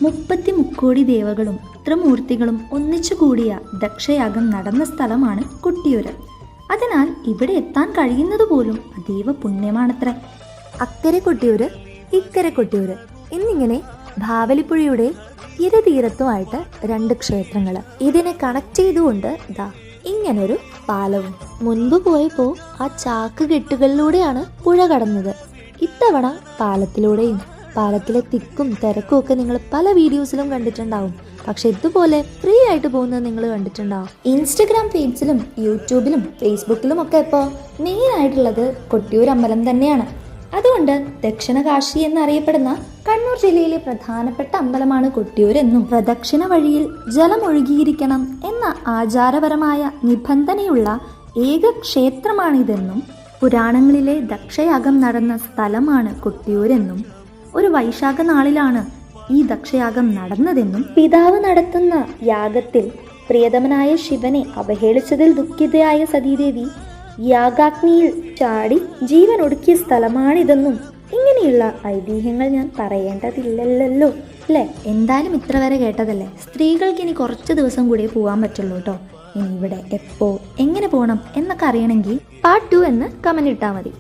33 ദേവകളും ത്രിമൂർത്തികളും ഒന്നിച്ചുകൂടിയ ദക്ഷയാഗം നടന്ന സ്ഥലമാണ് കൊട്ടിയൂര്. അതിനാൽ ഇവിടെ എത്താൻ കഴിയുന്നത് പോലും അതീവ പുണ്യമാണത്രേ. അക്കരെ കൊട്ടിയൂര്, ഇക്കരെ കൊട്ടിയൂര് എന്നിങ്ങനെ ഭാവലിപ്പുഴയുടെ ഇരുതീരത്തുമായിട്ട് 2 ക്ഷേത്രങ്ങൾ. ഇതിനെ കണക്ട് ചെയ്തുകൊണ്ട് ദാ ഇങ്ങനൊരു പാലവും. മുൻപ് പോയപ്പോൾ ആ ചാക്ക് കെട്ടുകളിലൂടെയാണ് പുഴ കടന്നത്. ഇത്തവണ പാലത്തിലൂടെയും. പാലത്തിലെ തിക്കും തിരക്കും ഒക്കെ നിങ്ങൾ പല വീഡിയോസിലും കണ്ടിട്ടുണ്ടാവും. പക്ഷെ ഇതുപോലെ ഫ്രീ ആയിട്ട് പോകുന്നത് നിങ്ങൾ കണ്ടിട്ടുണ്ടാവും. ഇൻസ്റ്റഗ്രാം പേജിലും യൂട്യൂബിലും ഫേസ്ബുക്കിലും ഒക്കെ ഇപ്പോൾ മെയിനായിട്ടുള്ളത് കൊട്ടിയൂർ അമ്പലം തന്നെയാണ്. അതുകൊണ്ട് ദക്ഷിണ കാശി എന്നറിയപ്പെടുന്ന കണ്ണൂർ ജില്ലയിലെ പ്രധാനപ്പെട്ട അമ്പലമാണ് കൊട്ടിയൂർ എന്നും പ്രദക്ഷിണ വഴിയിൽ ജലമൊഴുകിയിരിക്കണം എന്ന ആചാരപരമായ നിബന്ധനയുള്ള ഏക ക്ഷേത്രമാണിതെന്നും പുരാണങ്ങളിലെ ദക്ഷയാഗം നടന്ന സ്ഥലമാണ് കൊട്ടിയൂരെന്നും ഒരു വൈശാഖ നാളിലാണ് ഈ ദക്ഷയാഗം നടന്നതെന്നും പിതാവ് നടത്തുന്ന യാഗത്തിൽ പ്രിയതമനായ ശിവനെ അവഹേളിച്ചതിൽ ദുഃഖിതയായ സതീദേവി യാഗാഗ്നിയിൽ ചാടി ജീവൻ ഒടുക്കിയ സ്ഥലമാണിതെന്നും ഇങ്ങനെയുള്ള ഐതിഹ്യങ്ങൾ ഞാൻ പറയേണ്ടതില്ലല്ലോ അല്ലേ? എന്തായാലും ഇത്ര വരെ കേട്ടതല്ലേ. സ്ത്രീകൾക്ക് ഇനി കുറച്ച് ദിവസം കൂടിയേ പോകാൻ പറ്റുള്ളൂ കേട്ടോ. ഇനി ഇവിടെ എപ്പോ എങ്ങനെ പോകണം എന്നൊക്കെ അറിയണമെങ്കിൽ പാർട്ട് 2 എന്ന് കമന്റ് ഇട്ടാൽ മതി.